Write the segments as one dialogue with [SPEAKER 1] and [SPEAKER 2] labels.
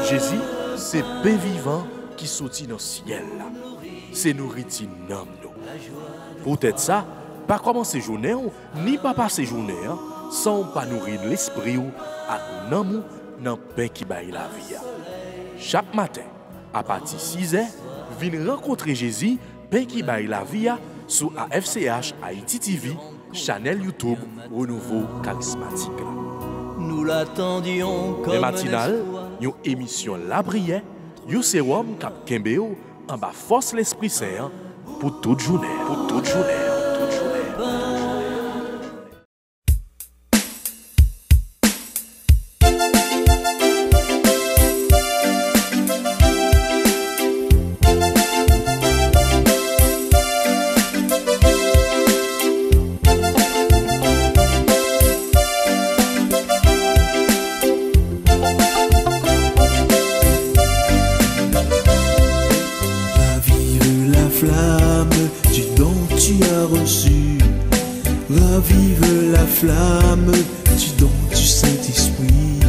[SPEAKER 1] Jésus, c'est pain vivant qui sortit dans le ciel. C'est nourriture nam nous. Peut-être ça, pas commencer journée ni pas passer journée sans pas nourrir l'esprit ou à nam dans pain qui baille la vie. Chaque matin, à partir de 6h, viens rencontrer Jésus, pain qui baille la vie sur AFCH Haïti TV, channel YouTube Renouveau Charismatique.
[SPEAKER 2] Nous l'attendions comme
[SPEAKER 1] les matinales, une émission La Prière, un sérum cap Kembeo en bas force l'Esprit Saint pour toute journée. Pour toute journée. Toute journée.
[SPEAKER 3] Ravive la flamme du don du Saint-Esprit.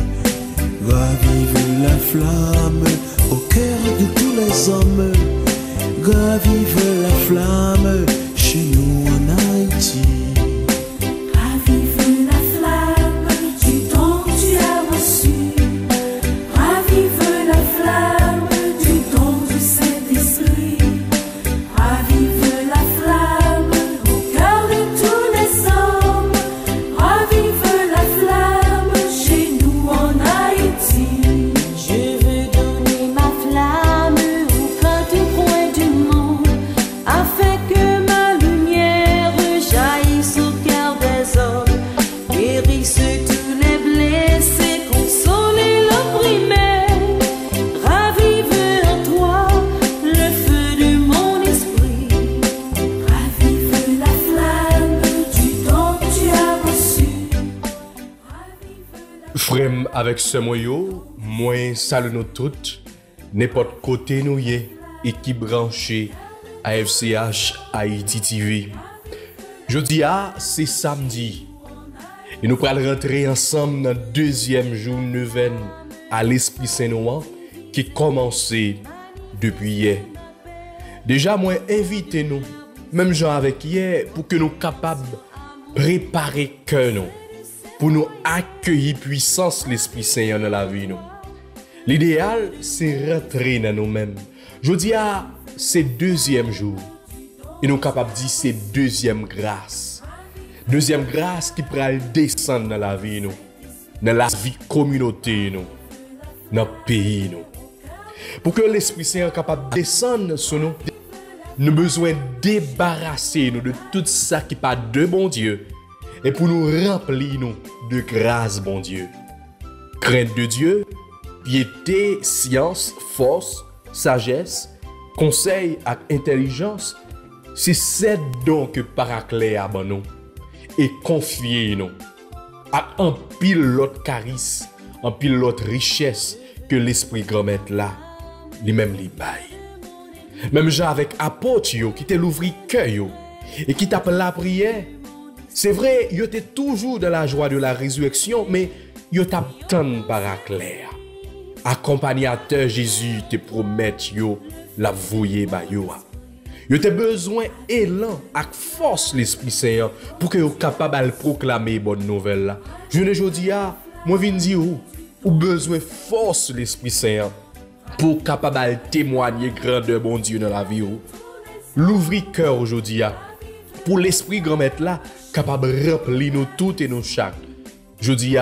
[SPEAKER 3] Ravive la flamme au cœur de tous les hommes. Ravive la flamme chez nous en Haïti.
[SPEAKER 4] Ravive la flamme du don que tu as reçu. Ravive la flamme du don du Saint-Esprit. Ravive la flamme au cœur de tous les hommes. Ravive la flamme chez nous en Haïti. Je veux donner ma flamme aux quatre coins du monde, afin que ma lumière jaillisse au cœur des hommes, guérisse tous les blessés, console l'opprimé. Ravive en toi le feu de mon esprit. Ravive la flamme du don que tu as reçu.
[SPEAKER 5] Frère avec ce moyo, moi salue nous toutes, n'importe côté nous y est, équipe branchée à FCH Haïti TV. Jeudi c'est samedi. Et nous allons rentrer ensemble dans le deuxième jour neuvaine à l'Esprit Saint-Noir qui commencé depuis hier. Déjà, moi invitez nous, même gens avec hier, pour que nous capables de préparer cœur nous, pour nous accueillir puissance l'Esprit Saint dans la vie nous. L'idéal, c'est rentrer dans nous-mêmes. Je dis c'est deuxième jour. Et nous capables de dire c'est deuxième grâce. Deuxième grâce qui pourra descendre dans la vie nous, dans la vie communauté nous, dans le pays nous. Pour que l'Esprit Saint soit capable de descendre sur nous, nous avons besoin de débarrasser nous de tout ça qui n'est pas de bon Dieu et pour nous remplir nous de grâce, bon Dieu. Crainte de Dieu, piété, science, force, sagesse, conseil et intelligence, c'est ces dons que Paraclet a ban nous et confier nous à un pile l'autre charisme, un pile l'autre richesse que l'Esprit grand mettre là, lui-même li bail. Même gens avec apôtre qui te l'ouvri cœur et qui t'appelle la prière. C'est vrai, yo était toujours dans la joie de la résurrection, mais yo t'attend Paraclet. Accompagnateur Jésus te promet yo la voyer ba yo. Yo te besoin élan ak force l'Esprit Saint pour que yo capable de proclamer bonne nouvelle là. Je ne jodi moi vinn dire ou besoin force l'Esprit Saint pour capable de témoigner grandeur bon Dieu dans la vie ou. L'ouvrir cœur aujourd'hui pour l'Esprit grand maître là capable de remplir nous toutes et nous chaque. Jodi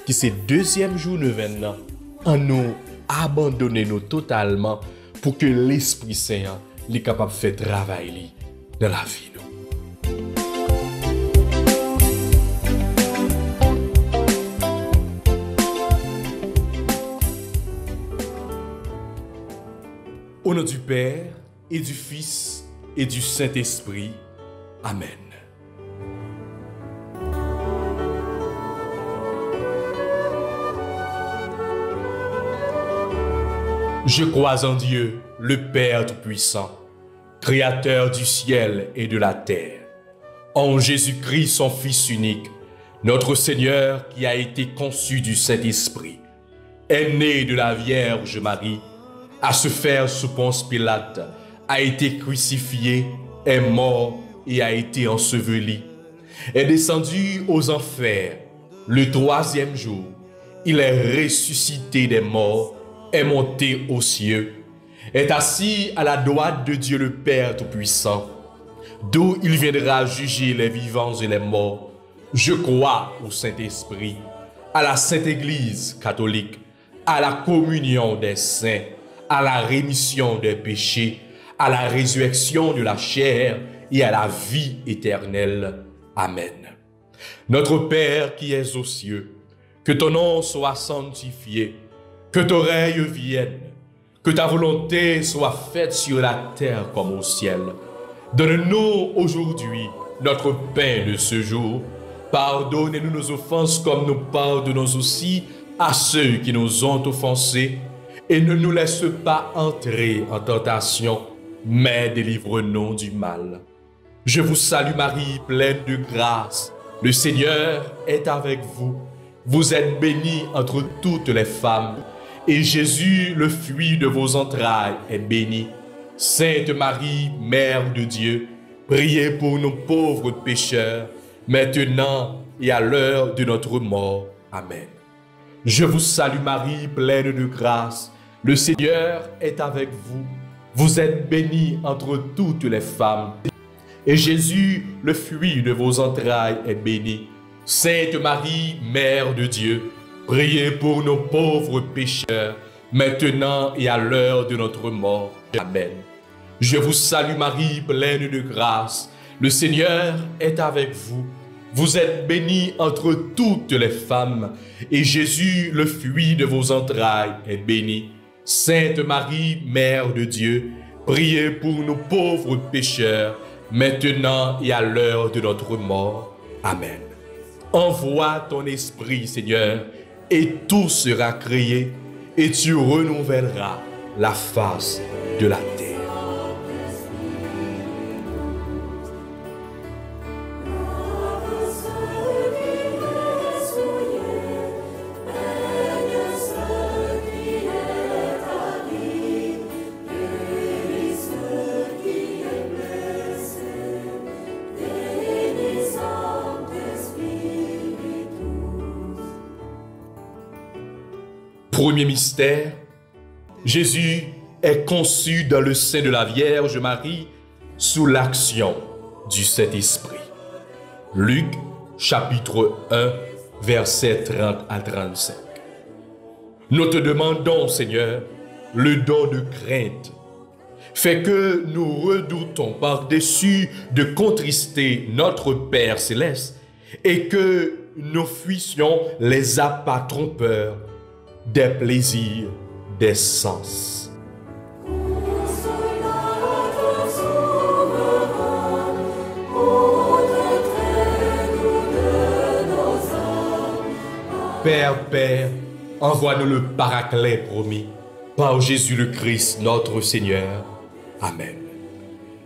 [SPEAKER 5] qui c'est deuxième jour neuvaine là, en nous abandonner nous totalement pour que l'Esprit Saint est capable de faire travail dans la vie nous. Au nom du Père et du Fils et du Saint-Esprit. Amen. Je crois en Dieu, le Père Tout-Puissant, Créateur du ciel et de la terre, en Jésus-Christ, son Fils unique, Notre Seigneur qui a été conçu du Saint-Esprit, est né de la Vierge Marie, à se faire sous Ponce Pilate, a été crucifié, est mort et a été enseveli, est descendu aux enfers. Le 3e jour, il est ressuscité des morts, est monté aux cieux, est assis à la droite de Dieu le Père Tout-Puissant, d'où il viendra juger les vivants et les morts. Je crois au Saint-Esprit, à la Sainte Église catholique, à la communion des saints, à la rémission des péchés, à la résurrection de la chair et à la vie éternelle. Amen. Notre Père qui es aux cieux, que ton nom soit sanctifié, que ton règne vienne, que ta volonté soit faite sur la terre comme au ciel. Donne-nous aujourd'hui notre pain de ce jour. Pardonne-nous nos offenses comme nous pardonnons aussi à ceux qui nous ont offensés. Et ne nous laisse pas entrer en tentation, mais délivre-nous du mal. Je vous salue Marie, pleine de grâce. Le Seigneur est avec vous. Vous êtes bénie entre toutes les femmes. Et Jésus, le fruit de vos entrailles, est béni. Sainte Marie, Mère de Dieu, priez pour nous pauvres pécheurs, maintenant et à l'heure de notre mort. Amen. Je vous salue Marie, pleine de grâce. Le Seigneur est avec vous. Vous êtes bénie entre toutes les femmes. Et Jésus, le fruit de vos entrailles, est béni. Sainte Marie, Mère de Dieu, priez pour nos pauvres pécheurs, maintenant et à l'heure de notre mort. Amen. Je vous salue Marie, pleine de grâce. Le Seigneur est avec vous. Vous êtes bénie entre toutes les femmes, et Jésus, le fruit de vos entrailles, est béni. Sainte Marie, Mère de Dieu, priez pour nous pauvres pécheurs, maintenant et à l'heure de notre mort. Amen. Envoie ton esprit, Seigneur, et tout sera créé, et tu renouvelleras la face de la terre. Premier mystère, Jésus est conçu dans le sein de la Vierge Marie sous l'action du Saint-Esprit. Luc, chapitre 1, versets 30 à 35. Nous te demandons, Seigneur, le don de crainte. Fais que nous redoutons par-dessus de contrister notre Père céleste et que nous fuissions les appâts trompeurs des plaisirs des sens. Père, envoie-nous le Paraclet promis par Jésus le Christ, notre Seigneur. Amen.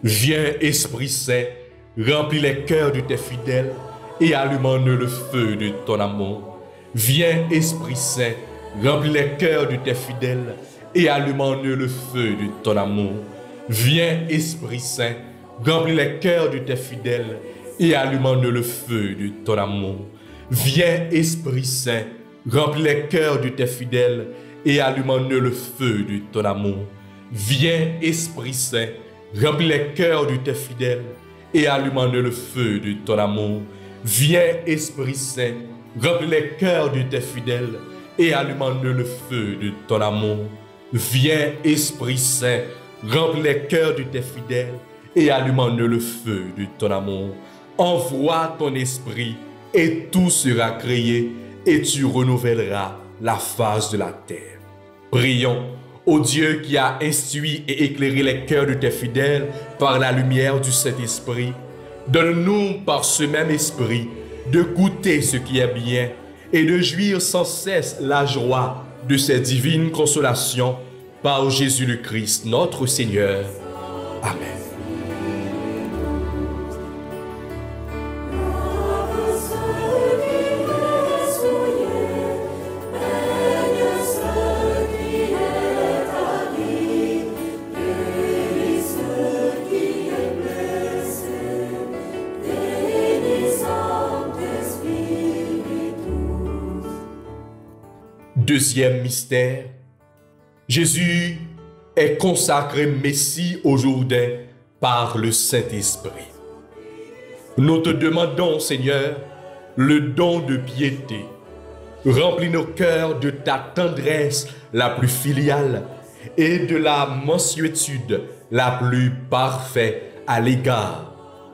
[SPEAKER 5] Viens, Esprit Saint, remplis les cœurs de tes fidèles et allume-en-eux le feu de ton amour. Viens, Esprit Saint, remplis les cœurs de tes fidèles et allume en eux le feu de ton amour. Viens, Esprit Saint, remplis les cœurs de tes fidèles et allume en eux le feu de ton amour. Viens, Esprit Saint, remplis les cœurs de tes fidèles et allume en eux le feu de ton amour. Viens, Esprit Saint, remplis les cœurs de tes fidèles et allume en eux le feu de ton amour. Viens, Esprit Saint, remplis les cœurs de tes fidèles et allume en eux le feu de ton amour. Viens, Esprit Saint, remplis les cœurs de tes fidèles et allume en eux le feu de ton amour. Envoie ton esprit et tout sera créé et tu renouvelleras la face de la terre. Prions au Dieu qui a instruit et éclairé les cœurs de tes fidèles par la lumière du Saint-Esprit. Donne-nous par ce même esprit de goûter ce qui est bien et de jouir sans cesse la joie de ces divines consolations par Jésus le Christ, notre Seigneur. Amen. Deuxième mystère, Jésus est consacré Messie au Jourdain par le Saint-Esprit. Nous te demandons, Seigneur, le don de piété. Remplis nos cœurs de ta tendresse la plus filiale et de la mansuétude la plus parfaite à l'égard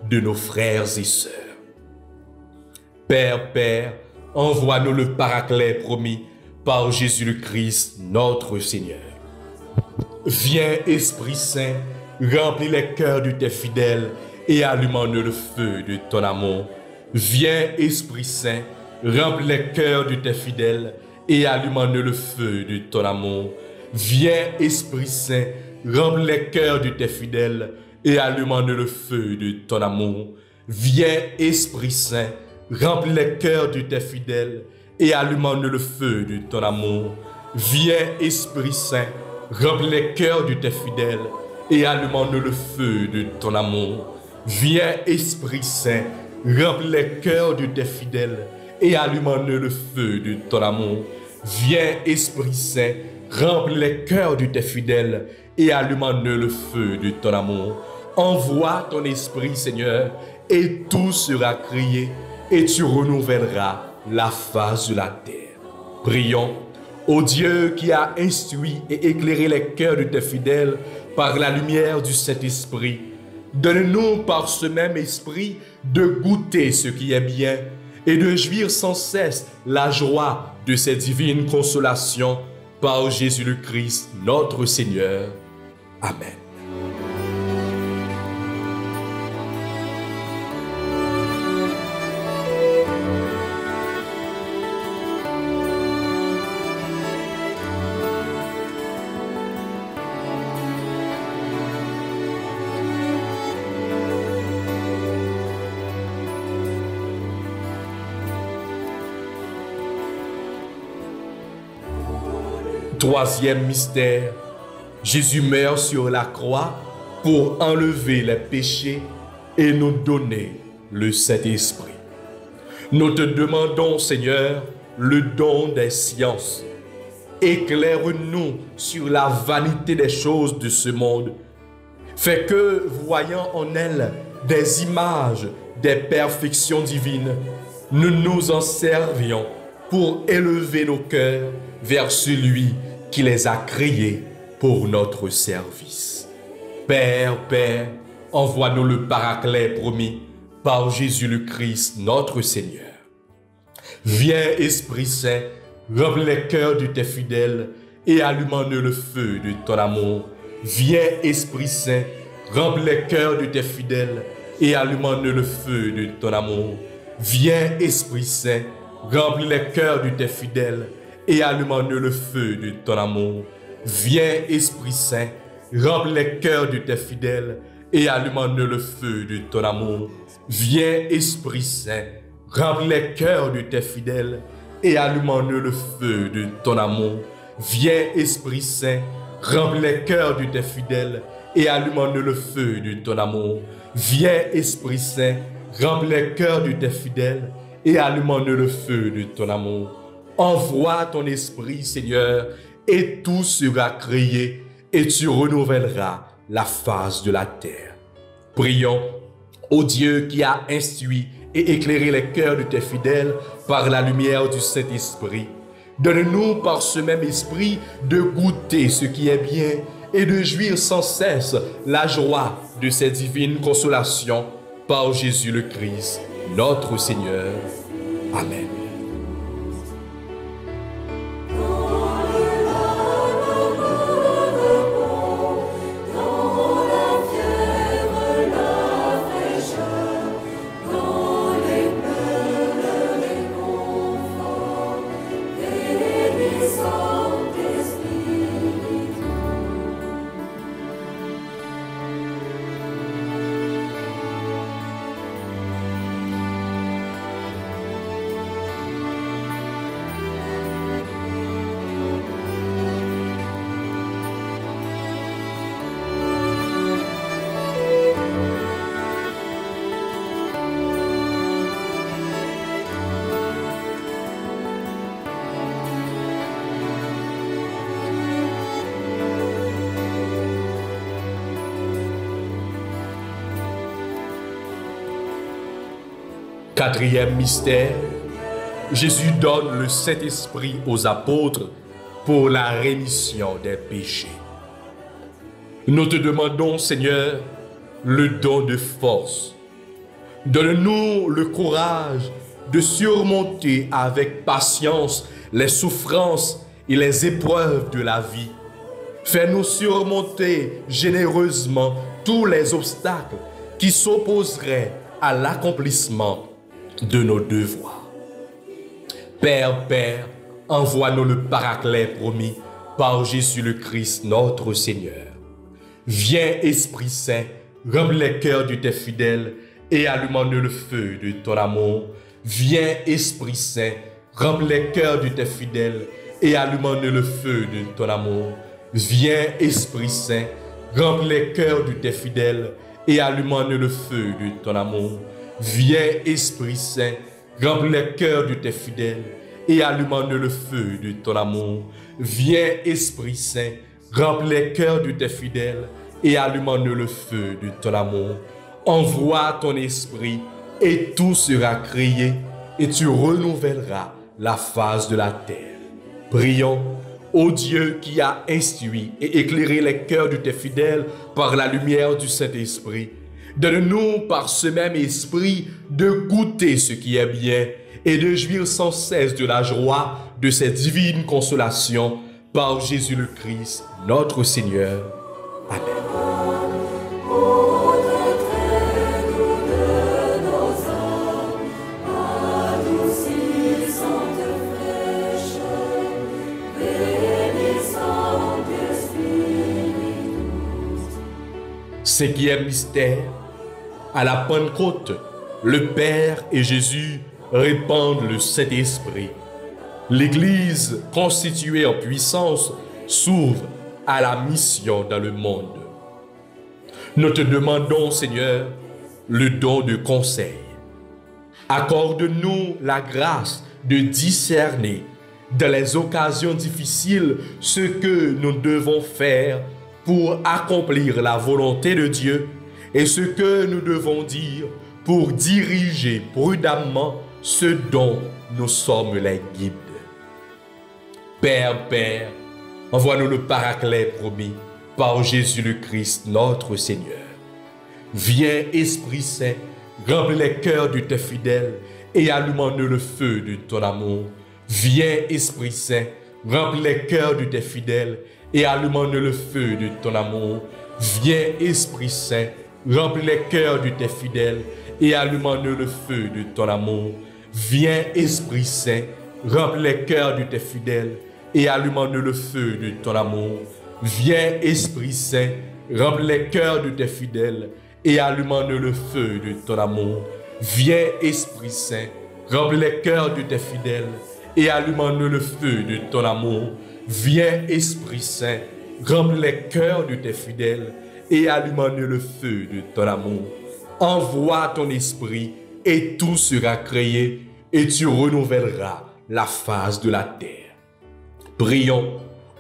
[SPEAKER 5] de nos frères et sœurs. Père, envoie-nous le Paraclet promis par Jésus le Christ, notre Seigneur. Viens, Esprit Saint, remplis les cœurs de tes fidèles et allume-nous le feu de ton amour. Viens, Esprit Saint, remplis les cœurs de tes fidèles et allume-nous le feu de ton amour. Viens, Esprit Saint, remplis les cœurs de tes fidèles et allume-nous le feu de ton amour. Viens, Esprit Saint, remplis les cœurs de tes fidèles et allume-nous le feu de ton amour. Viens, Esprit Saint, remplis les cœurs de tes fidèles et allume-nous le feu de ton amour. Viens, Esprit Saint, remplis les cœurs de tes fidèles et allume-nous le feu de ton amour. Viens, Esprit Saint, remplis les cœurs de tes fidèles et allume-nous le feu de ton amour. Envoie ton Esprit, Seigneur, et tout sera créé, et tu renouvelleras la face de la terre. Prions, ô Dieu qui a instruit et éclairé les cœurs de tes fidèles par la lumière du Saint-Esprit, donne-nous par ce même esprit de goûter ce qui est bien et de jouir sans cesse la joie de ces divines consolations par Jésus le Christ, notre Seigneur. Amen. Troisième mystère, Jésus meurt sur la croix pour enlever les péchés et nous donner le Saint-Esprit. Nous te demandons, Seigneur, le don des sciences. Éclaire-nous sur la vanité des choses de ce monde. Fais que, voyant en elles des images des perfections divines, nous nous en servions pour élever nos cœurs vers celui qui les a créés pour notre service. Père, envoie-nous le Paraclet promis par Jésus le Christ, notre Seigneur. Viens, Esprit Saint, remplis les cœurs de tes fidèles et allume-nous le feu de ton amour. Viens, Esprit Saint, remplis les cœurs de tes fidèles et allume-nous le feu de ton amour. Viens, Esprit Saint, remplis les cœurs de tes fidèles et allume-nous le feu de ton amour. Viens, Esprit Saint, remplis les cœurs de tes fidèles et allume-nous le feu de ton amour. Viens, Esprit Saint, remplis les cœurs de tes fidèles et allume-nous le feu de ton amour. Viens, Esprit Saint, remplis les cœurs de tes fidèles et allume-nous le feu de ton amour. Viens, Esprit Saint, remplis les cœurs de tes fidèles et allume-nous le feu de ton amour. Envoie ton Esprit, Seigneur, et tout sera créé, et tu renouvelleras la face de la terre. Prions, ô Dieu qui a instruit et éclairé les cœurs de tes fidèles par la lumière du Saint-Esprit. Donne-nous par ce même esprit de goûter ce qui est bien et de jouir sans cesse la joie de ces divines consolations par Jésus le Christ, notre Seigneur. Amen. Quatrième mystère, Jésus donne le Saint-Esprit aux apôtres pour la rémission des péchés. Nous te demandons, Seigneur, le don de force. Donne-nous le courage de surmonter avec patience les souffrances et les épreuves de la vie. Fais-nous surmonter généreusement tous les obstacles qui s'opposeraient à l'accomplissement de nos devoirs. Père, envoie-nous le Paraclet promis par Jésus le Christ, notre Seigneur. Viens, Esprit Saint, remplis les cœurs de tes fidèles et allume-nous le feu de ton amour. Viens, Esprit Saint, remplis les cœurs de tes fidèles et allume-nous le feu de ton amour. Viens, Esprit Saint, remplis les cœurs de tes fidèles et allume-nous le feu de ton amour. Viens, Esprit Saint, remplis les cœurs de tes fidèles et allume-nous le feu de ton amour. Viens, Esprit Saint, remplis les cœurs de tes fidèles et allume-nous le feu de ton amour. Envoie ton esprit et tout sera créé et tu renouvelleras la face de la terre. Prions, ô Dieu qui a instruit et éclairé les cœurs de tes fidèles par la lumière du Saint-Esprit. Donne-nous par ce même esprit de goûter ce qui est bien et de jouir sans cesse de la joie de cette divine consolation par Jésus le Christ, notre Seigneur. Amen. Cinquième mystère, à la Pentecôte, le Père et Jésus répandent le Saint-Esprit. L'Église, constituée en puissance, s'ouvre à la mission dans le monde. Nous te demandons, Seigneur, le don de conseil. Accorde-nous la grâce de discerner dans les occasions difficiles ce que nous devons faire pour accomplir la volonté de Dieu et ce que nous devons dire pour diriger prudemment ce dont nous sommes les guides. Père, envoie-nous le Paraclet promis par Jésus le Christ, notre Seigneur. Viens, Esprit Saint, remplis les cœurs de tes fidèles et allume-nous le feu de ton amour. Viens, Esprit Saint, remplis les cœurs de tes fidèles et allume-nous le feu de ton amour. Viens, Esprit Saint, remplis les cœurs de tes fidèles et allume-nous le feu de ton amour. Viens, Esprit Saint, remplis les cœurs de tes fidèles et allume-nous le feu de ton amour. Viens, Esprit Saint, remplis les cœurs de tes fidèles et allume-nous le feu de ton amour. Viens, Esprit Saint, remplis les cœurs de tes fidèles et allume-nous le feu de ton amour. Viens, Esprit Saint, remplis les cœurs de tes fidèles et allume-nous le feu de ton amour. Envoie ton esprit et tout sera créé et tu renouvelleras la face de la terre. Prions,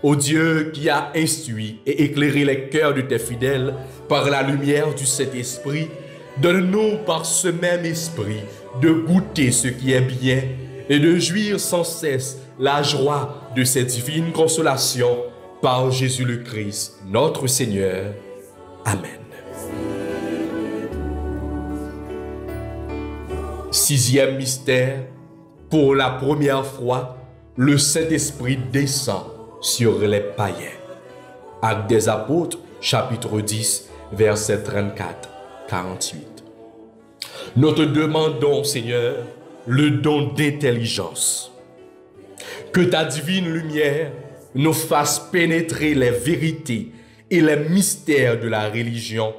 [SPEAKER 5] ô Dieu qui a instruit et éclairé les cœurs de tes fidèles par la lumière du Saint-Esprit, donne-nous par ce même esprit de goûter ce qui est bien et de jouir sans cesse la joie de cette divine consolation par Jésus le Christ, notre Seigneur. Amen. Sixième mystère, pour la première fois, le Saint-Esprit descend sur les païens. Actes des Apôtres, chapitre 10, versets 34-48. Nous te demandons, Seigneur, le don d'intelligence. Que ta divine lumière nous fasse pénétrer les vérités et les mystères de la religion,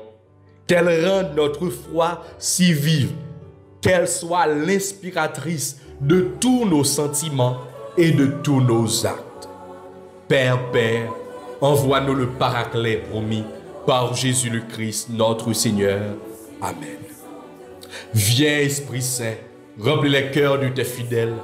[SPEAKER 5] qu'elle rende notre foi si vive, qu'elle soit l'inspiratrice de tous nos sentiments et de tous nos actes. Père, envoie-nous le Paraclet promis par Jésus le Christ, notre Seigneur. Amen. Viens, Esprit Saint, remplis les cœurs de tes fidèles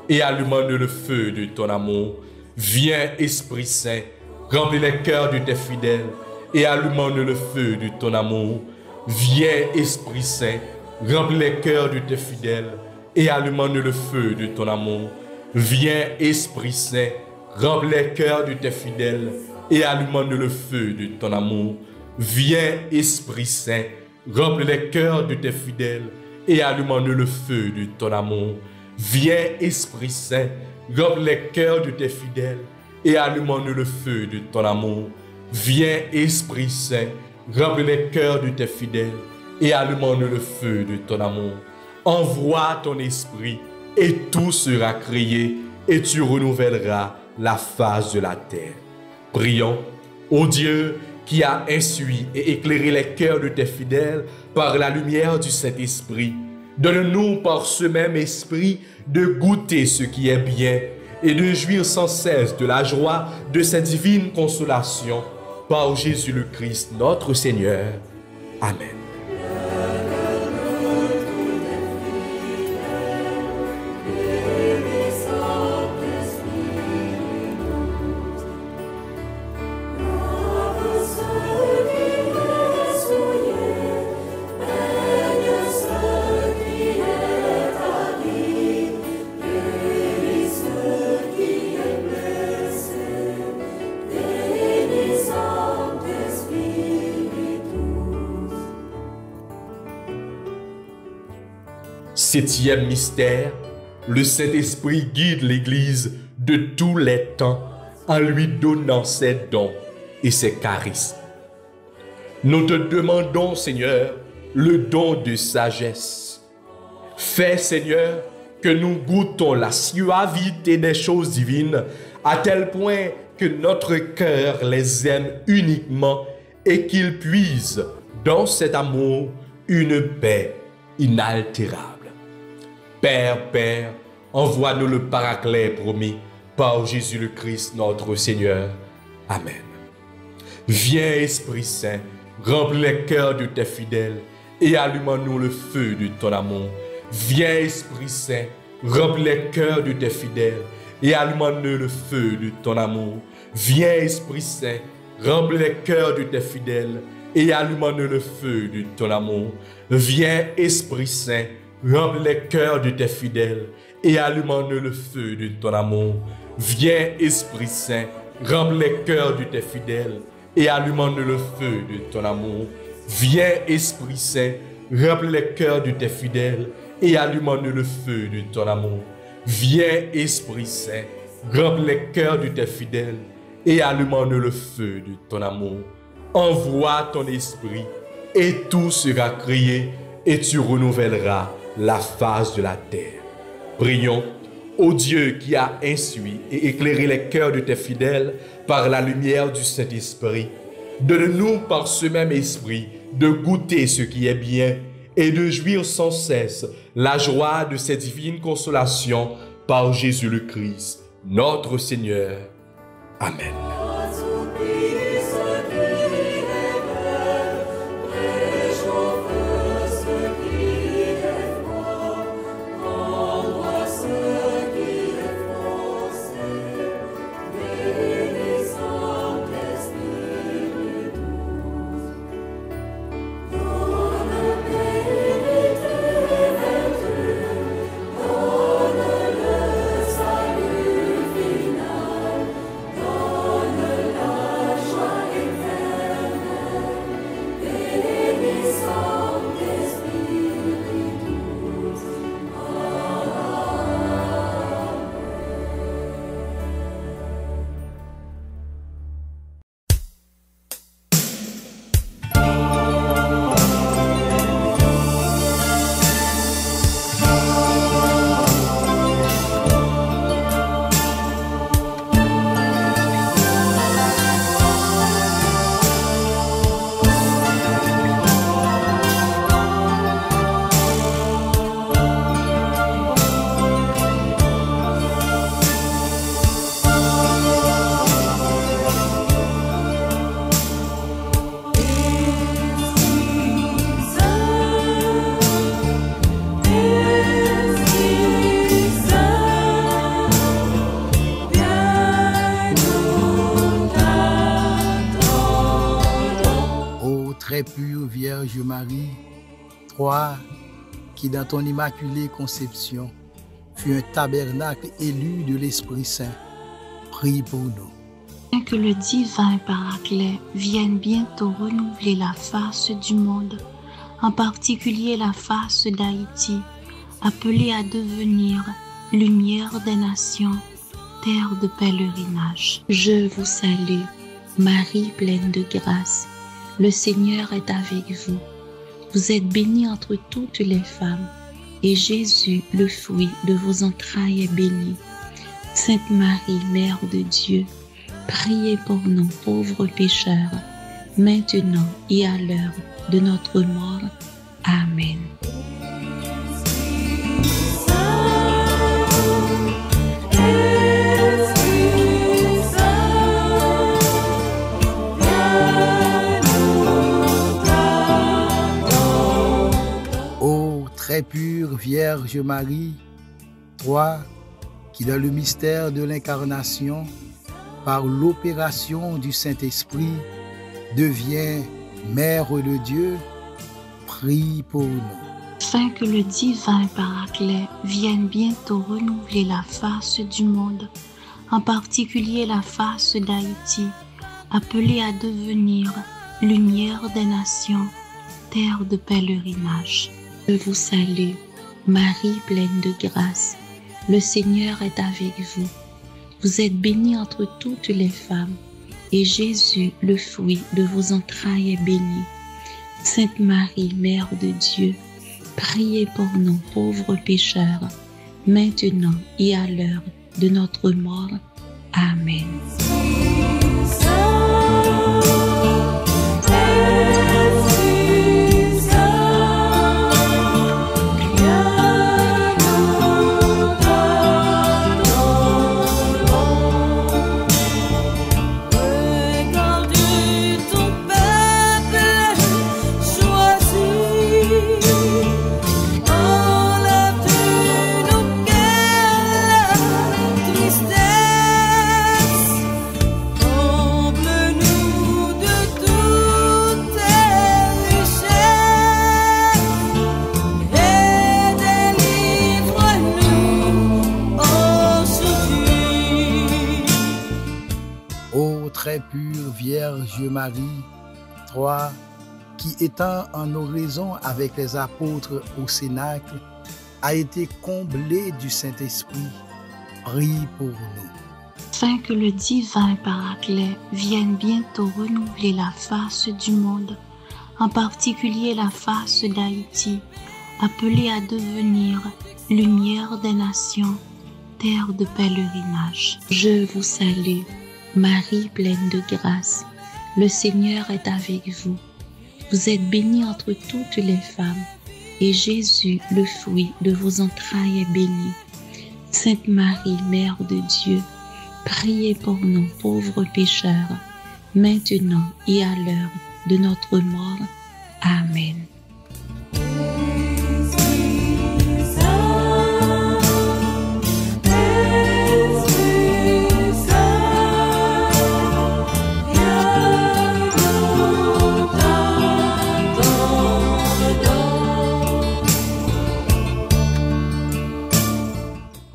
[SPEAKER 5] et allume-nous le feu de ton amour. Viens, Esprit Saint, remplis les cœurs de tes fidèles et allume-nous le feu de ton amour. Viens, Esprit Saint, remplis les cœurs de tes fidèles et allume-nous le feu de ton amour. Viens, Esprit Saint, remplis les cœurs de tes fidèles et allume-nous le feu de ton amour. Viens, Esprit Saint, remplis les cœurs de tes fidèles et allume-nous le feu de ton amour. Viens, Esprit Saint, remplis les cœurs de tes fidèles et allume-nous le feu de ton amour. Viens, Esprit Saint, remplis les cœurs de tes fidèles et allume-nous le feu de ton amour. Envoie ton esprit et tout sera créé et tu renouvelleras la face de la terre. Prions, ô Dieu qui a instruit et éclairé les cœurs de tes fidèles par la lumière du Saint-Esprit. Donne-nous par ce même esprit de goûter ce qui est bien et de jouir sans cesse de la joie de cette divine consolation par Jésus le Christ notre Seigneur. Amen. Septième mystère, le Saint-Esprit guide l'Église de tous les temps en lui donnant ses dons et ses charismes. Nous te demandons, Seigneur, le don de sagesse. Fais, Seigneur, que nous goûtons la suavité des choses divines à tel point que notre cœur les aime uniquement et qu'il puise dans cet amour une paix inaltérable. Père, envoie-nous le Paraclet promis par Jésus le Christ notre Seigneur. Amen. Viens, Esprit Saint, remplis les cœurs de tes fidèles et allume-nous le feu de ton amour. Viens, Esprit Saint, remplis les cœurs de tes fidèles et allume-nous le feu de ton amour. Viens, Esprit Saint, remplis les cœurs de tes fidèles et allume-nous le feu de ton amour. Viens, Esprit Saint, remplis les cœurs de tes fidèles et allume-nous le feu de ton amour. Viens, Esprit Saint, remplis les cœurs de tes fidèles et allume-nous le feu de ton amour. Viens, Esprit Saint, remplis les cœurs de tes fidèles et allume-nous le feu de ton amour. Viens, Esprit Saint, remplis les cœurs de tes fidèles et allume-nous le feu de ton amour. Envoie ton esprit et tout sera créé et tu renouvelleras la face de la terre. Prions, ô Dieu qui a instruit et éclairé les cœurs de tes fidèles par la lumière du Saint-Esprit. Donne-nous par ce même esprit de goûter ce qui est bien et de jouir sans cesse la joie de cette divine consolation par Jésus le Christ, notre Seigneur. Amen.
[SPEAKER 6] Très pure Vierge Marie, toi qui dans ton immaculée conception fut un tabernacle élu de l'Esprit Saint, prie pour nous.
[SPEAKER 7] Afin que le divin Paraclet vienne bientôt renouveler la face du monde, en particulier la face d'Haïti, appelée à devenir lumière des nations, terre de pèlerinage. Je vous salue, Marie pleine de grâce, le Seigneur est avec vous. Vous êtes bénie entre toutes les femmes, et Jésus, le fruit de vos entrailles, est béni. Sainte Marie, Mère de Dieu, priez pour nous pauvres pécheurs, maintenant et à l'heure de notre mort. Amen.
[SPEAKER 6] Ô très pure Vierge Marie, toi qui dans le mystère de l'incarnation, par l'opération du Saint-Esprit, deviens Mère de Dieu, prie pour nous.
[SPEAKER 7] Afin que le divin Paraclet vienne bientôt renouveler la face du monde, en particulier la face d'Haïti, appelée à devenir lumière des nations, terre de pèlerinage. Je vous salue, Marie pleine de grâce, le Seigneur est avec vous. Vous êtes bénie entre toutes les femmes, et Jésus, le fruit de vos entrailles, est béni. Sainte Marie, Mère de Dieu, priez pour nous pauvres pécheurs, maintenant et à l'heure de notre mort. Amen.
[SPEAKER 6] Très pure Vierge Marie, toi qui étant en oraison avec les apôtres au Cénacle, a été comblée du Saint-Esprit, prie pour nous.
[SPEAKER 7] Afin que le divin Paraclet vienne bientôt renouveler la face du monde, en particulier la face d'Haïti, appelée à devenir lumière des nations, terre de pèlerinage. Je vous salue, Marie pleine de grâce, le Seigneur est avec vous. Vous êtes bénie entre toutes les femmes, et Jésus, le fruit de vos entrailles, est béni. Sainte Marie, Mère de Dieu, priez pour nous pauvres pécheurs, maintenant et à l'heure de notre mort. Amen.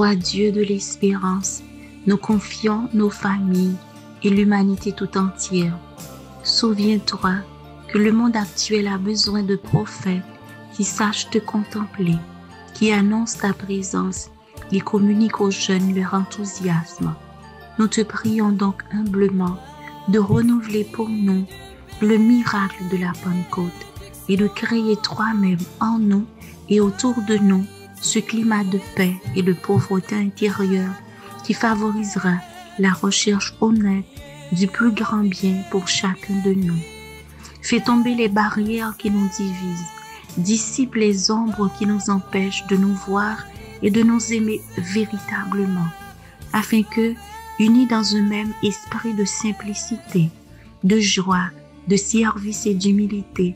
[SPEAKER 7] Ô Dieu de l'espérance, nous confions nos familles et l'humanité tout entière. Souviens-toi que le monde actuel a besoin de prophètes qui sachent te contempler, qui annoncent ta présence et communiquent aux jeunes leur enthousiasme. Nous te prions donc humblement de renouveler pour nous le miracle de la Pentecôte et de créer toi-même en nous et autour de nous ce climat de paix et de pauvreté intérieure qui favorisera la recherche honnête du plus grand bien pour chacun de nous. Fais tomber les barrières qui nous divisent, dissipe les ombres qui nous empêchent de nous voir et de nous aimer véritablement, afin que, unis dans un même esprit de simplicité, de joie, de service et d'humilité,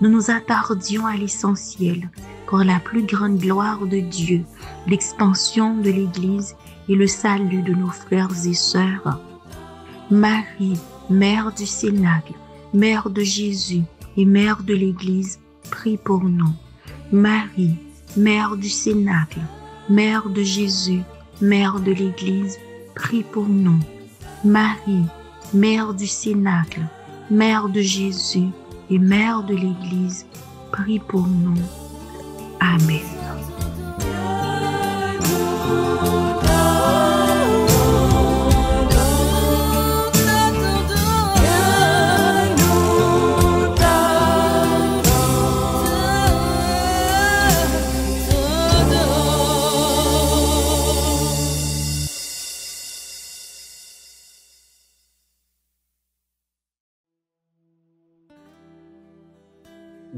[SPEAKER 7] nous nous attardions à l'essentiel pour la plus grande gloire de Dieu, l'expansion de l'Église et le salut de nos frères et sœurs. Marie, Mère du Cénacle, Mère de Jésus et Mère de l'Église, prie pour nous. Marie, Mère du Cénacle, Mère de Jésus, Mère de l'Église, prie pour nous. Marie, Mère du Cénacle, Mère de Jésus et Mère de l'Église, prie pour nous. Amen.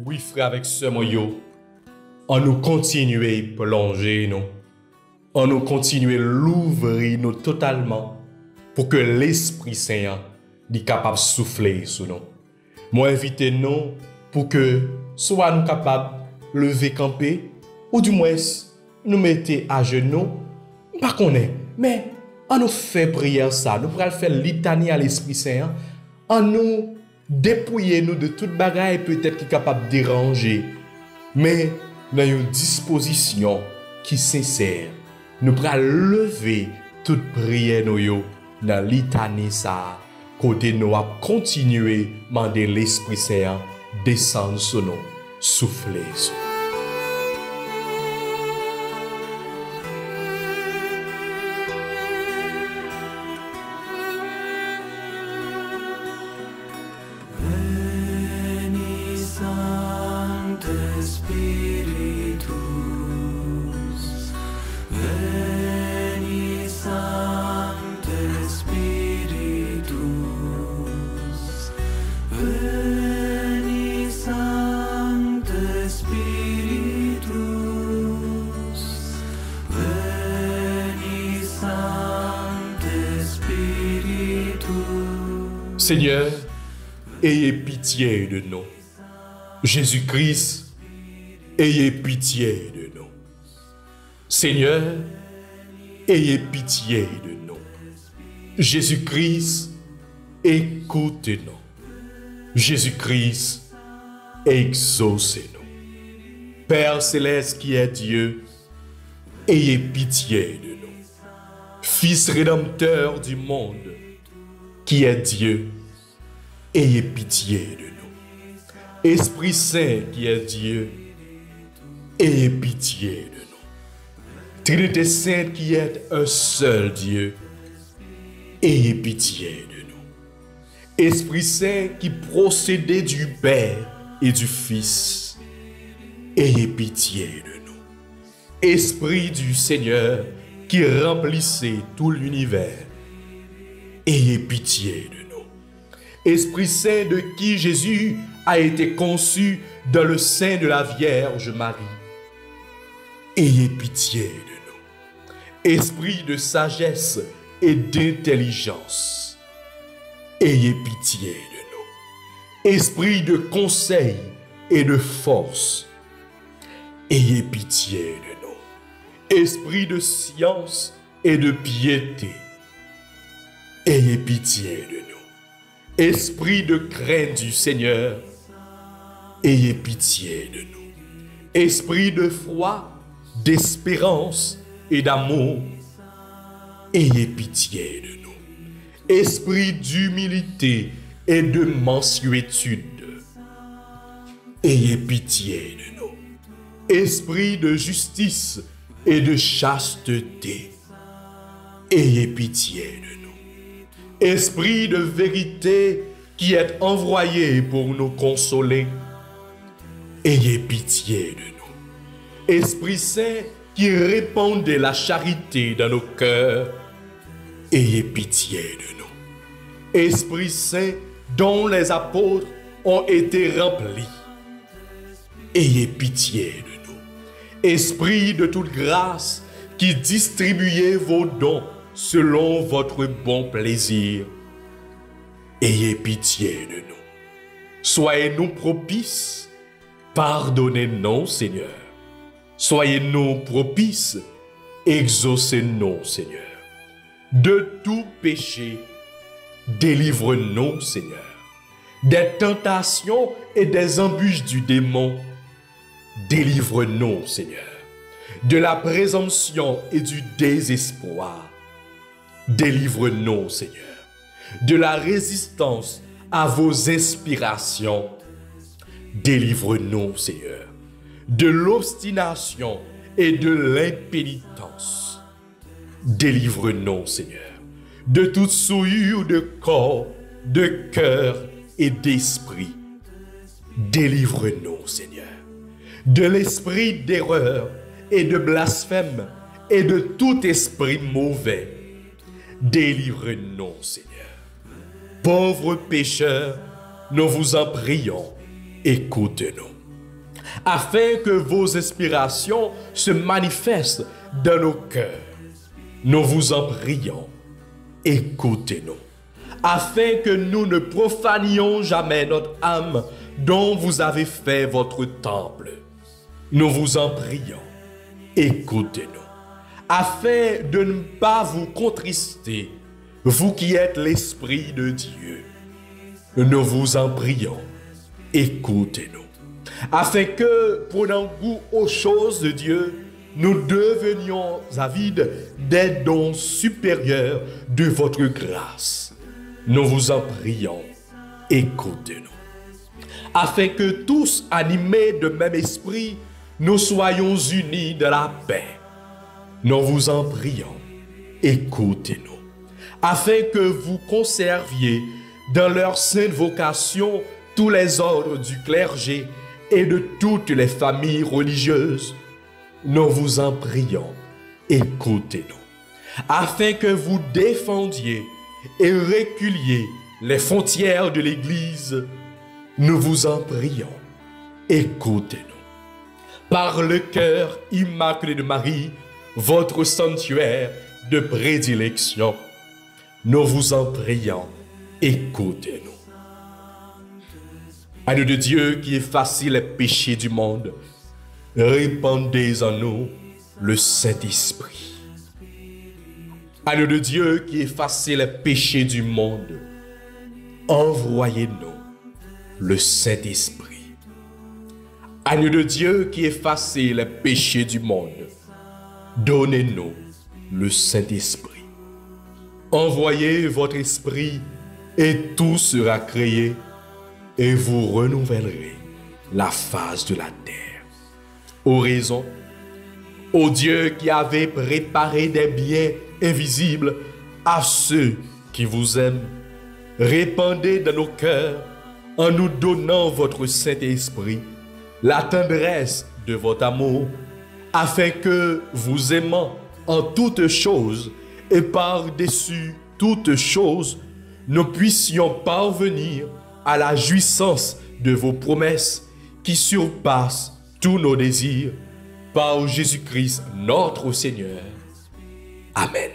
[SPEAKER 5] Oui, frère, avec ce moyo, on nous continuer plonger, nous. On nous continuer l'ouvrir, nous, totalement, pour que l'Esprit Saint soit capable de souffler sur nous. Moi, invitez nous pour que soit nous capables de lever camper, ou du moins, nous mettez à genoux, pas qu'on est, mais on nous fait prière ça, nous pourrons faire litanie à l'Esprit Saint, en nous dépouiller nous de toute bagaille peut-être qui est capable de déranger, mais dans une disposition qui est sincère, nous pourrons lever toute prière nous dans litanie ça, côté nous à continuer demander l'Esprit Saint descendre sur nous, souffler sur nous. Seigneur, ayez pitié de nous. Jésus-Christ, ayez pitié de nous. Seigneur, ayez pitié de nous. Jésus-Christ, écoutez-nous. Jésus-Christ, exaucez-nous. Père céleste qui est Dieu, ayez pitié de nous. Fils rédempteur du monde, qui est Dieu, ayez pitié de nous. Esprit Saint qui est Dieu, ayez pitié de nous. Trinité Sainte qui est un seul Dieu, ayez pitié de nous. Esprit Saint qui procédait du Père et du Fils, ayez pitié de nous. Esprit du Seigneur qui remplissait tout l'univers, ayez pitié de nous. Esprit Saint de qui Jésus a été conçu dans le sein de la Vierge Marie, ayez pitié de nous. Esprit de sagesse et d'intelligence, ayez pitié de nous. Esprit de conseil et de force, ayez pitié de nous. Esprit de science et de piété, ayez pitié de nous. Esprit de crainte du Seigneur, ayez pitié de nous. Esprit de foi, d'espérance et d'amour, ayez pitié de nous. Esprit d'humilité et de mansuétude, ayez pitié de nous. Esprit de justice et de chasteté, ayez pitié de nous. Esprit de vérité qui est envoyé pour nous consoler, ayez pitié de nous. Esprit Saint qui répandait la charité dans nos cœurs, ayez pitié de nous. Esprit Saint dont les apôtres ont été remplis, ayez pitié de nous. Esprit de toute grâce qui distribuez vos dons selon votre bon plaisir, ayez pitié de nous. Soyez-nous propices, pardonnez-nous, Seigneur. Soyez-nous propices, exaucez-nous, Seigneur. De tout péché, délivre-nous, Seigneur. Des tentations et des embûches du démon, délivre-nous, Seigneur. de la présomption et du désespoir. Délivre-nous, Seigneur, de la résistance à vos inspirations. Délivre-nous, Seigneur, de l'obstination et de l'impénitence. Délivre-nous, Seigneur, de toute souillure de corps, de cœur et d'esprit. Délivre-nous, Seigneur, de l'esprit d'erreur et de blasphème et de tout esprit mauvais. Délivre-nous, Seigneur. Pauvres pécheurs, nous vous en prions, écoutez-nous, afin que vos inspirations se manifestent dans nos cœurs. Nous vous en prions, écoutez-nous, afin que nous ne profanions jamais notre âme dont vous avez fait votre temple. Nous vous en prions, écoutez-nous, afin de ne pas vous contrister, vous qui êtes l'Esprit de Dieu. Nous vous en prions, écoutez-nous, afin que, prenant goût aux choses de Dieu, nous devenions avides des dons supérieurs de votre grâce. Nous vous en prions, écoutez-nous, afin que tous, animés de même esprit, nous soyons unis de la paix. Nous vous en prions, écoutez-nous, afin que vous conserviez dans leur sainte vocation tous les ordres du clergé et de toutes les familles religieuses. Nous vous en prions, écoutez-nous, afin que vous défendiez et reculiez les frontières de l'Église. Nous vous en prions, écoutez-nous. Par le cœur immaculé de Marie, votre sanctuaire de prédilection, nous vous en prions, écoutez-nous. Agneau de Dieu qui effacez les péchés du monde, répandez en nous le Saint-Esprit. Agneau de Dieu qui effacez les péchés du monde, envoyez-nous le Saint-Esprit. Agneau de Dieu qui effacez les péchés du monde, donnez-nous le Saint-Esprit. Envoyez votre esprit et tout sera créé et vous renouvellerez la face de la terre. Oraison, ô Dieu qui avez préparé des biens invisibles à ceux qui vous aiment, répandez dans nos cœurs, en nous donnant votre Saint-Esprit, la tendresse de votre amour, afin que, vous aimant en toutes choses et par-dessus toutes choses, nous puissions parvenir à la jouissance de vos promesses qui surpassent tous nos désirs, par Jésus-Christ notre Seigneur. Amen.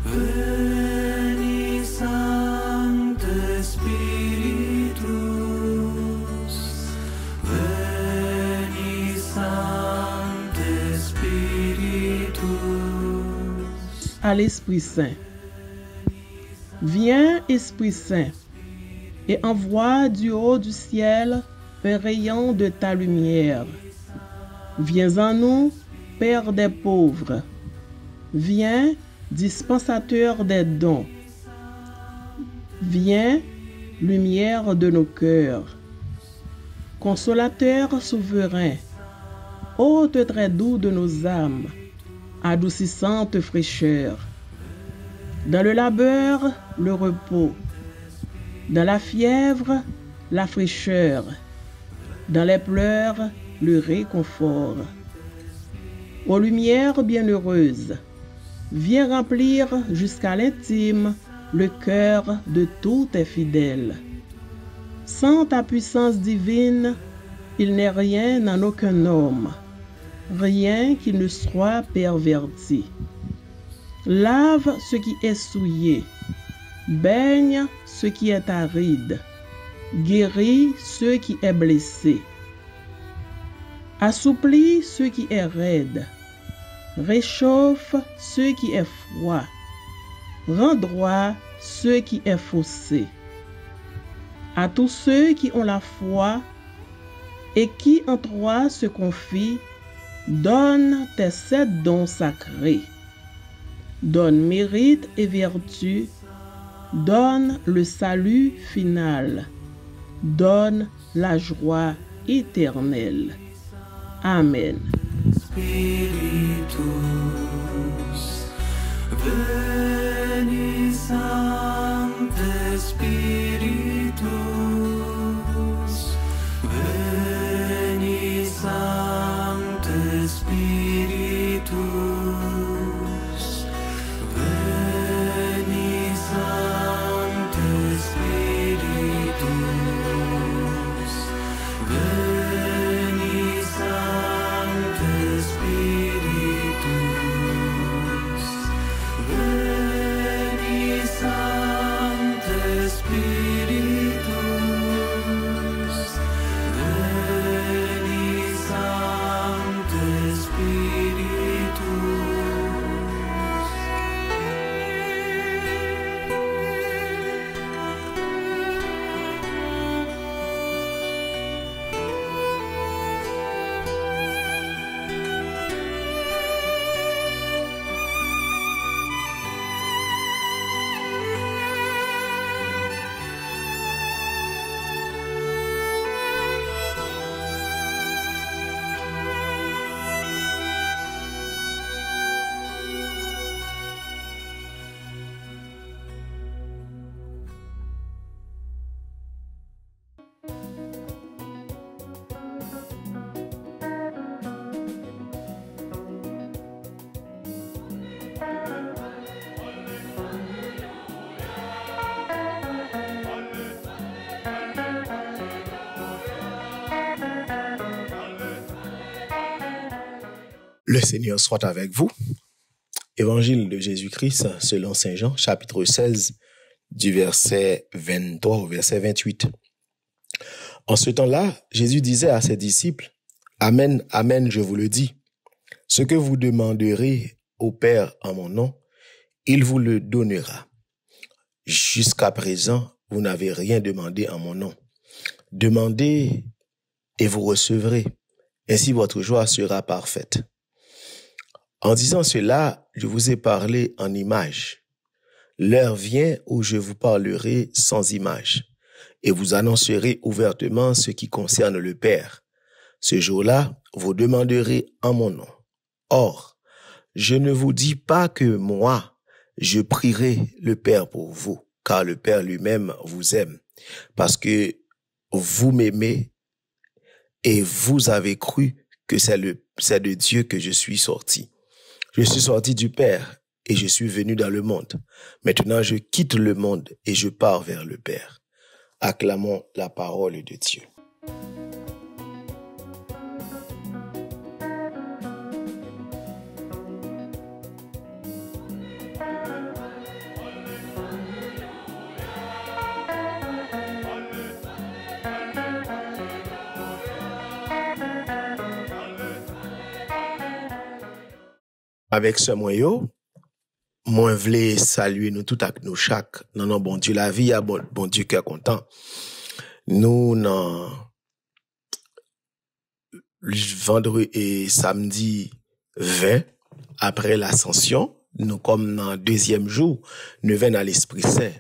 [SPEAKER 2] Veni Sancte Spiritus, Veni Sancte Spiritus.
[SPEAKER 8] À l'Esprit Saint. Viens, Esprit Saint, et envoie du haut du ciel un rayon de ta lumière. Viens en nous, Père des pauvres. Viens, dispensateur des dons. Viens, lumière de nos cœurs. Consolateur souverain, hôte très doux de nos âmes, adoucissante fraîcheur. Dans le labeur, le repos. Dans la fièvre, la fraîcheur. Dans les pleurs, le réconfort. Ô lumière bienheureuse, viens remplir jusqu'à l'intime le cœur de tous tes fidèles. Sans ta puissance divine, il n'est rien en aucun homme, rien qui ne soit perverti. Lave ce qui est souillé, baigne ce qui est aride, guéris ce qui est blessé, assouplis ce qui est raide, réchauffe ce qui est froid, rend droit ce qui est faussé. À tous ceux qui ont la foi, et qui en toi se confie, donne tes 7 dons sacrés. Donne mérite et vertu, donne le salut final, donne la joie éternelle. Amen.
[SPEAKER 2] Spiritus, veni Sancte Spiritus, veni Sancte Spiritus, veni Sancte Spiritus, veni Sancte Spiritus, veni Sancte Spiritus, veni Sancte Spiritus.
[SPEAKER 9] Le Seigneur soit avec vous. Évangile de Jésus-Christ selon Saint Jean, chapitre 16, du verset 23 au verset 28. En ce temps-là, Jésus disait à ses disciples, « Amen, amen, je vous le dis. Ce que vous demanderez au Père en mon nom, il vous le donnera. Jusqu'à présent, vous n'avez rien demandé en mon nom. Demandez et vous recevrez. Ainsi votre joie sera parfaite. » En disant cela, je vous ai parlé en images. L'heure vient où je vous parlerai sans image, et vous annoncerez ouvertement ce qui concerne le Père. Ce jour-là, vous demanderez en mon nom. Or, je ne vous dis pas que moi, je prierai le Père pour vous, car le Père lui-même vous aime, parce que vous m'aimez et vous avez cru que c'est de Dieu que je suis sorti. Je suis sorti du Père et je suis venu dans le monde. Maintenant, je quitte le monde et je pars vers le Père. Acclamons la parole de Dieu. Avec ce moyen, moi voulais saluer nous tout avec nous chaque dans nos bon Dieu la vie a bon Dieu qui est content. Nous dans vendredi et samedi 20 après l'ascension, nous comme dans deuxième jour, nous venons à l'Esprit Saint.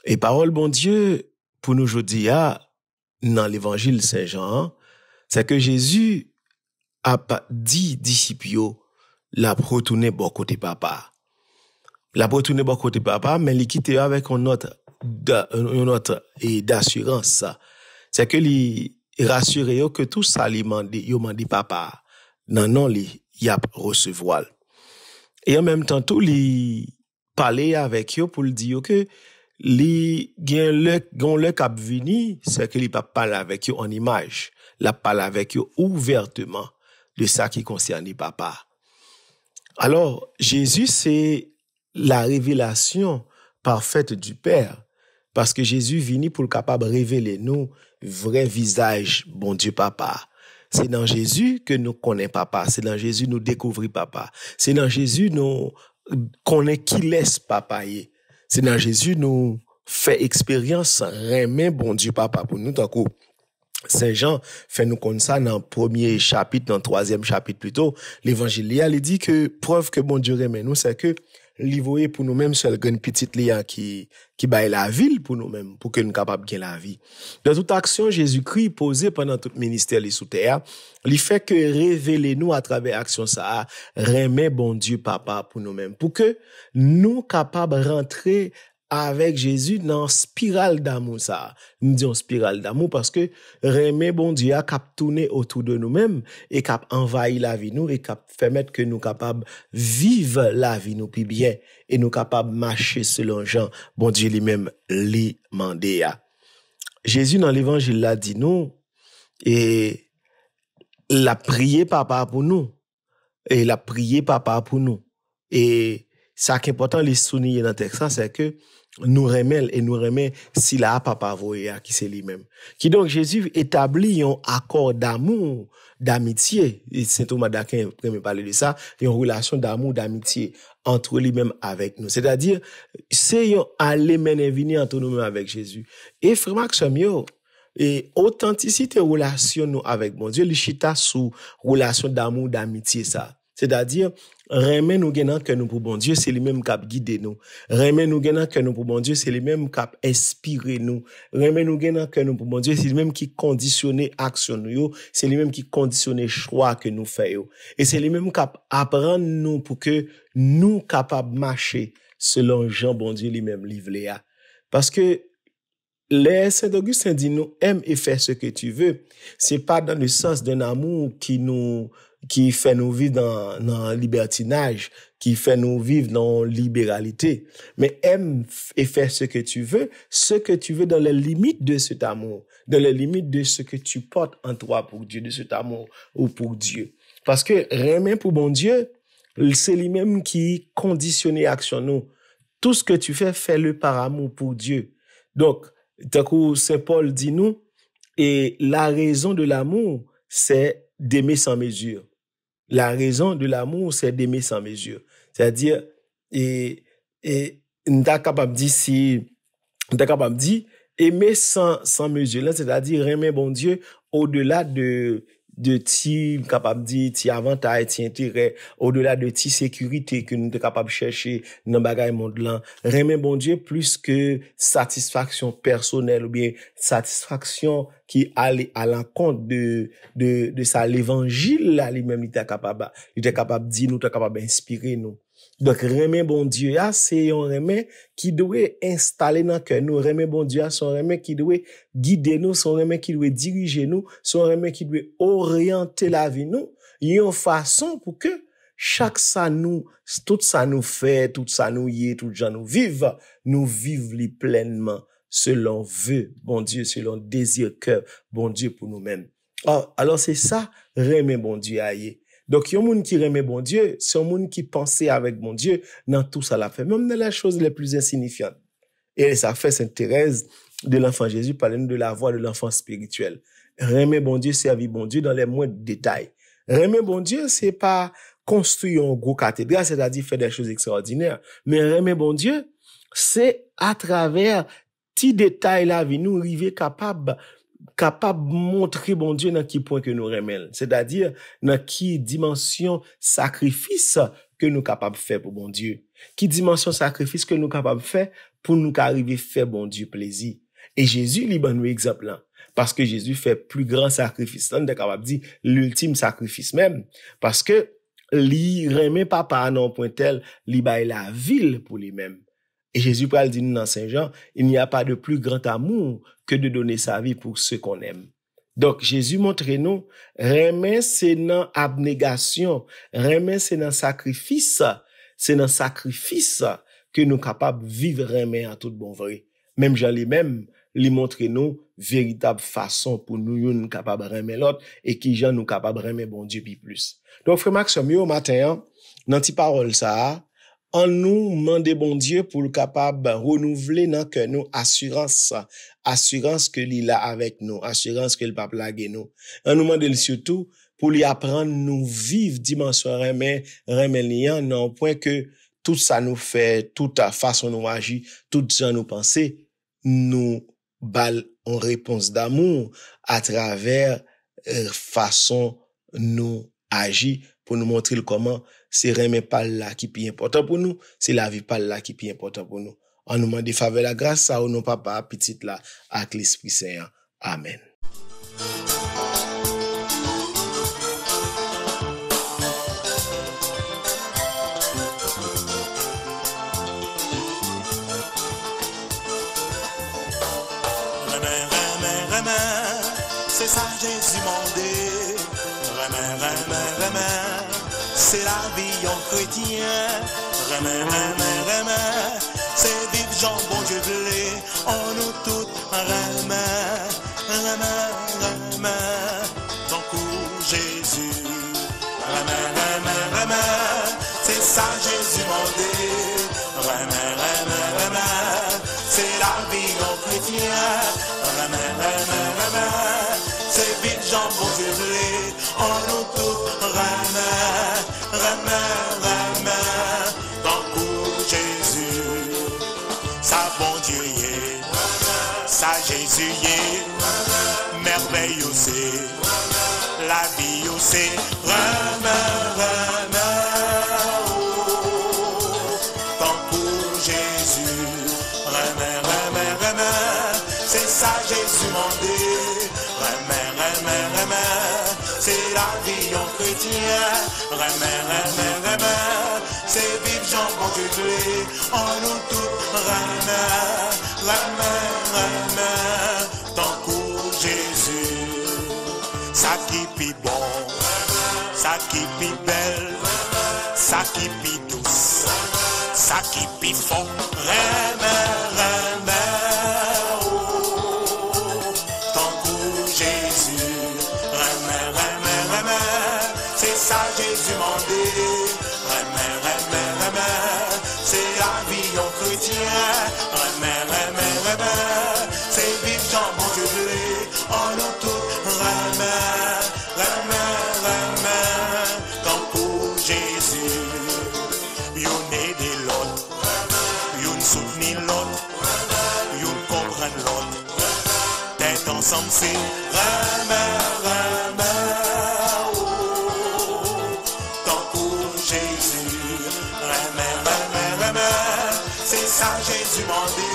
[SPEAKER 9] Et parole bon Dieu pour nous aujourd'hui dans l'évangile Saint Jean, c'est que Jésus a dit disciples la retourner bon côté papa. La retourner bon côté papa, mais il quitte avec une autre et d'assurance. C'est que il rassurer que tout ça il mandi papa. Non li y a recevoir. Et en même temps tout li parler avec eux pour lui dire que li gen le cap vini, c'est que li pas parler avec eux en image, la parle avec eux ouvertement de ça qui concerne papa. Alors, Jésus, c'est la révélation parfaite du Père, parce que Jésus vini pour le capable de révéler nous vrai visage, bon Dieu Papa. C'est dans Jésus que nous connaissons Papa, c'est dans Jésus nous découvrons Papa, c'est dans Jésus nous connaissons qui laisse Papa. C'est dans Jésus nous fait expérience, remet bon Dieu Papa pour nous. Saint Jean fait nous connaître ça dans le premier chapitre, dans le troisième chapitre plutôt. L'évangile, il dit que preuve que bon Dieu remet nous, c'est que l'ivouer pour nous-mêmes seul une petite lia qui baille la ville pour nous-mêmes, pour que nous capables de la vie. Dans toute action, Jésus-Christ posé pendant tout ministère sous terre, il fait que révéler nous à travers action ça, remet bon Dieu papa pour nous-mêmes, pour que nous capables rentrer avec Jésus dans spirale d'amour ça. Nous disons spirale d'amour parce que remet bon Dieu a cap tourner autour de nous-mêmes et cap envahir la vie nous et cap permettre que nous capables vivre la vie nous puis bien et nous capables marcher selon Jean bon Dieu lui-même lui mandé a. Jésus dans l'évangile l'a dit nous et l'a prié papa pour nous et l'a prié papa pour nous et ça qui est important les souligner dans le texte c'est que nous remet et nous remet si la papa voya qui c'est lui-même. Qui donc Jésus établit un accord d'amour, d'amitié. Et Saint Thomas d'Aquin me parler de ça, une relation d'amour, d'amitié entre lui-même avec nous. C'est-à-dire c'est un aller mener venir entre nous-mêmes avec Jésus. Et frère Maxime et authenticité relation nous avec mon Dieu, le chita sous relation d'amour, d'amitié ça. C'est-à-dire, remet nous gagnant que nous pour bon Dieu, c'est lui-même qui a guidé nous. Remet nous gagnant que nous pour bon Dieu, c'est lui-même qui a inspiré nous. Remet nous gagnant que nous pour bon Dieu, c'est lui-même qui conditionne action nous, c'est lui-même qui conditionne choix que nous faisons. Et c'est lui-même qui apprend nous pour que nous capables marcher selon Jean bon Dieu lui-même livré à. Parce que les Saint-Augustin dit nous aime et fais ce que tu veux. C'est pas dans le sens d'un amour qui fait nous vivre dans libertinage, qui fait nous vivre dans libéralité. Mais aime et fais ce que tu veux dans les limites de cet amour, dans les limites de ce que tu portes en toi pour Dieu, de cet amour ou pour Dieu. Parce que remet pour bon Dieu, c'est lui-même qui conditionne action nous. Tout ce que tu fais, fais-le par amour pour Dieu. Donc, d'un coup, Saint Paul dit nous, et la raison de l'amour, c'est d'aimer sans mesure. La raison de l'amour, c'est d'aimer sans mesure. C'est-à-dire, et on est capable de dire, aimer sans mesure, là, c'est-à-dire aimer bon Dieu au-delà de ti capable dire ti avantage ti intérêt au-delà de ti sécurité que nous sommes capable de chercher dans bagay monde là remet bon Dieu plus que satisfaction personnelle ou bien satisfaction qui allait à l'encontre de ça l'évangile là lui-même il était capable dire nous était capable d'inspirer nous. Donc remet bon Dieu c'est un remet qui doit installer dans cœur nous remet bon Dieu son remet qui doit guider nous son remet qui doit diriger nous son remet qui doit orienter la vie nous une façon pour que chaque ça nous tout ça nous fait tout ça nous y tout gens nous vivent li pleinement selon vœu bon Dieu selon désir cœur bon Dieu pour nous-mêmes. Alors c'est ça remet bon Dieu aïe. Donc, il y a un monde qui remet bon Dieu, c'est un monde qui pensait avec bon Dieu dans tout ça l'a fait, même dans les choses les plus insignifiantes. Et ça fait Sainte Thérèse de l'enfant Jésus, parler de la voix de l'enfant spirituel. Remet bon Dieu, servir bon Dieu dans les moindres détails. Remet bon Dieu, c'est pas construire un gros cathédrale, c'est-à-dire faire des choses extraordinaires. Mais remet bon Dieu, c'est à travers petits détails la vie, nous arriver capable montrer bon Dieu dans qui point que nous remet, c'est-à-dire dans qui dimension sacrifice que nous capable faire pour bon Dieu, qui dimension sacrifice que nous capable faire pour nous arriver faire bon Dieu plaisir. Et Jésus lui donne un exemple là, parce que Jésus fait plus grand sacrifice, on est capable dire l'ultime sacrifice même, parce que lui remet papa non point tel, lui baille la ville pour lui-même. Et Jésus parle dit nous dans Saint Jean, il n'y a pas de plus grand amour que de donner sa vie pour ceux qu'on aime. Donc Jésus montre nous, remet c'est dans abnégation, remet c'est dans sacrifice, que nous capables vivre remet en toute bon vrai. Même Jean lui-même, lui montre nous véritable façon pour nous capables remet l'autre et qui Jean nous capables remet bon Dieu puis plus. Donc frère Maxime au matin, dans ti parole ça, en nous mande bon Dieu pour le capable renouveler dans que nous assurance que il a avec nous, assurance que le pas plaguer nous. En nous mande surtout pour lui apprendre nous vivre dimension remet liant non point que tout ça nous fait, toute façon nous agir, toute ça nous penser, nous bal une réponse d'amour à travers façon nous agir pour nous montrer comment c'est remet pas là qui est important pour nous, c'est la vie pas là qui est important pour nous. On nous demande de faveur la grâce ça au nom papa petite là avec l'Esprit Saint. Amen.
[SPEAKER 10] C'est ça Jésus mandé. C'est la vie en chrétien. C'est vivre Jean bon Dieu blé. En nous toutes ton cou Jésus. C'est ça Jésus mandé. C'est la vie en chrétien. C'est vite jambon gelé, en nous tout dans coup Jésus, ça bon Dieu y, ça Jésus y, merveille aussi, la vie aussi, dans coup Jésus, c'est ça Jésus mandé. C'est la vie en chrétien. C'est vivre Jean bon Dieu en nous tout. Tant coup Jésus. Ça qui pis bon, ça qui pis belle, ça qui pis douce, ça qui pis fort. Jésus mandé, c'est la vie en chrétien, c'est vivre Jean bon Dieu blé, en nous tout, tant pour Jésus, y'on aide l'autre, y'on soutenir l'autre, y'on comprendre l'autre, d'être ensemble c'est Jésus mandé,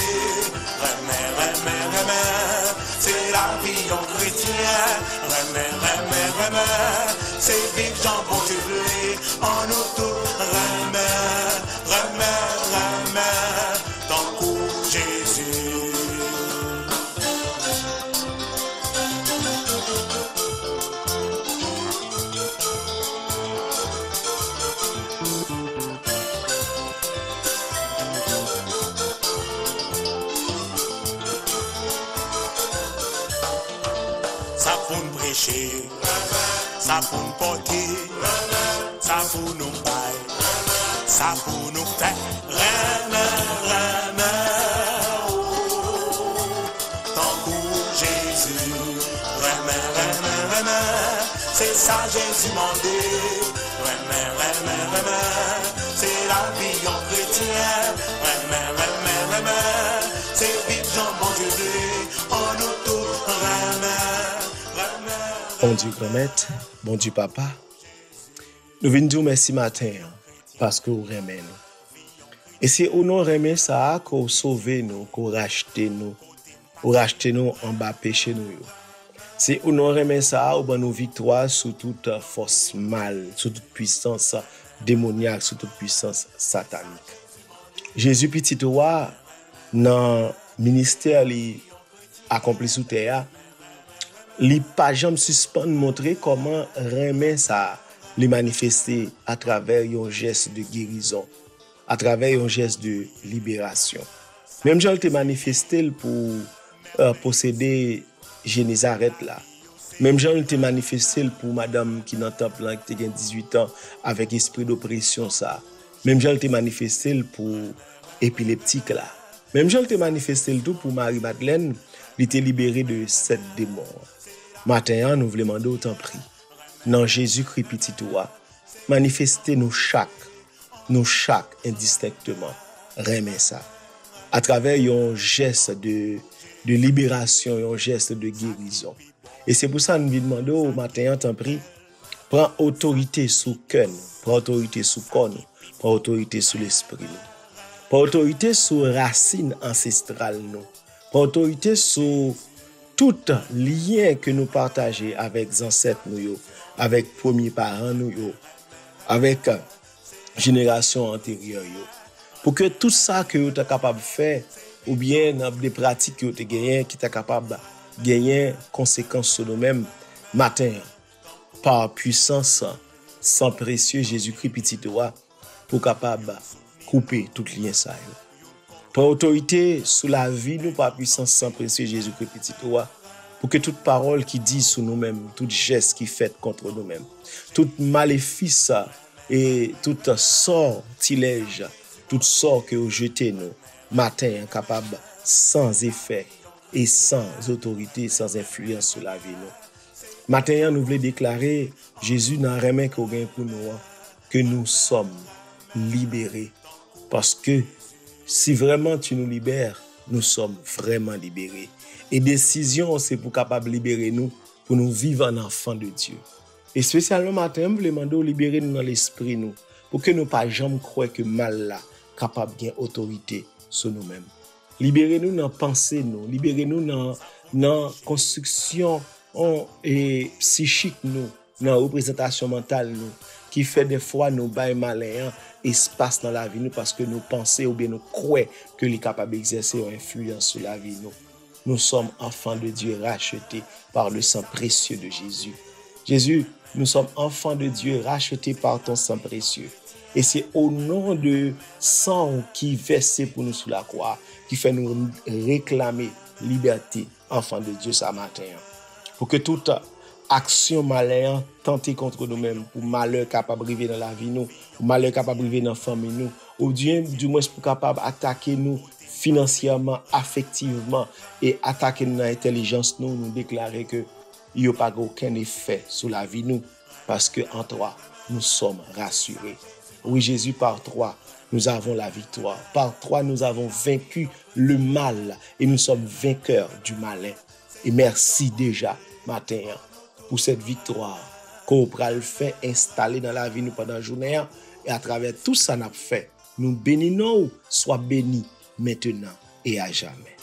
[SPEAKER 10] c'est la vie en chrétien, c'est vivre Jean bon Dieu blé, en nous tout, tant coup Jésus. Ça pour nous prêcher, ça pour nous porter, ça pour nous bailler, ça pour nous faire tant coup Jésus, c'est ça Jésus mandé, c'est la vie en chrétien, c'est vivre Jean bon Dieu blé, en nous tout.
[SPEAKER 9] Bon Dieu grand maître, bon Dieu papa, nous venons dire merci matin parce que vous aimez nous. Et c'est au nom de ça que vous sauvez nous, que vous rachetez nous, en bas péché nous. C'est au nom de ça que vous nous victoire sur toute force mal, sur toute puissance démoniaque, sur toute puissance satanique. Jésus petit roi dans ministère li accompli sous terre. Li pas jamais suspend montrer comment remet ça les manifester à travers un geste de guérison, à travers un geste de libération. Même Jean te manifesté pour posséder Génézareth là. Même Jean te manifesté pour madame qui dans temple là qui a 18 ans avec esprit d'oppression ça. Même Jean te manifesté pour épileptique là. Même Jean te manifesté tout pour Marie-Madeleine, il était libéré de 7 démons. Matin, nous voulons demander autant prix. Dans Jésus-Christ petit toi, manifestez nous chaque indistinctement, remet ça. À travers un geste de de libération et un geste de guérison. Et c'est pour ça que nous lui demandons au matin, t'en prie, prends autorité sous cœur, prends autorité sous corps, prends autorité sous l'esprit. Prends autorité sous racines ancestrales, prends autorité sous tout lien que nous partageons avec les ancêtres, avec premiers parents, avec génération antérieure. Pour que tout ça que vous êtes capable de faire, ou bien des pratiques que vous êtes gagnées, qui êtes capable de gagner conséquences sur nous-mêmes, matin, par puissance, sans précieux Jésus-Christ, petit toi, pour capable de couper tout lien ça. Par autorité sous la vie, nous, par puissance, sans précieux Jésus-Christ, petit toi, pour que toute parole qui dit sur nous-mêmes, tout geste qui fait contre nous-mêmes, tout maléfice et tout sortilège, tout sort que vous jetez nous, matin, capable, sans effet et sans autorité, sans influence sur la vie. Nous. Matin, nous voulons déclarer, Jésus n'a rien qu'on gagne pour nous, que nous sommes libérés. Parce que si vraiment tu nous libères, nous sommes vraiment libérés. Et décision, c'est pour capable libérer nous, pour nous vivre en enfant de Dieu. Et spécialement matin, je vous demande de libérer nous dans l'esprit, nous, pour que nous ne pas jamais croire que mal là, capable de gagner autorité sur nous-mêmes. Libérez-nous dans la pensée, nous. Libérez-nous dans la construction et psychique, nous. Dans la représentation mentale, nous. Qui fait des fois nous bail malin espace dans la vie, nous, parce que nous pensons ou bien nous croyons que les capables d'exercer une influence sur la vie, nous. Nous sommes enfants de Dieu rachetés par le sang précieux de Jésus. Jésus, nous sommes enfants de Dieu rachetés par ton sang précieux. Et c'est au nom de sang qui versé pour nous sous la croix, qui fait nous réclamer liberté, enfants de Dieu, ce matin. Pour que toute action malheur tentée contre nous-mêmes, pour malheur capable de vivre dans la vie, nous, pour malheur capable de vivre dans la famille, nous, ou Dieu, du moins, pour capable d'attaquer nous financièrement, affectivement, et attaquer nous dans l'intelligence, nous déclarer que il n'y a pas aucun effet sur la vie, nous, parce que en toi, nous sommes rassurés. Oui, Jésus, par toi, nous avons la victoire. Par toi, nous avons vaincu le mal et nous sommes vainqueurs du malin. Et merci déjà, matin, pour cette victoire qu'on pourra le faire installer dans la vie nous pendant la journée. Et à travers tout ça qu'on a fait, nous bénissons, sois bénis maintenant et à jamais.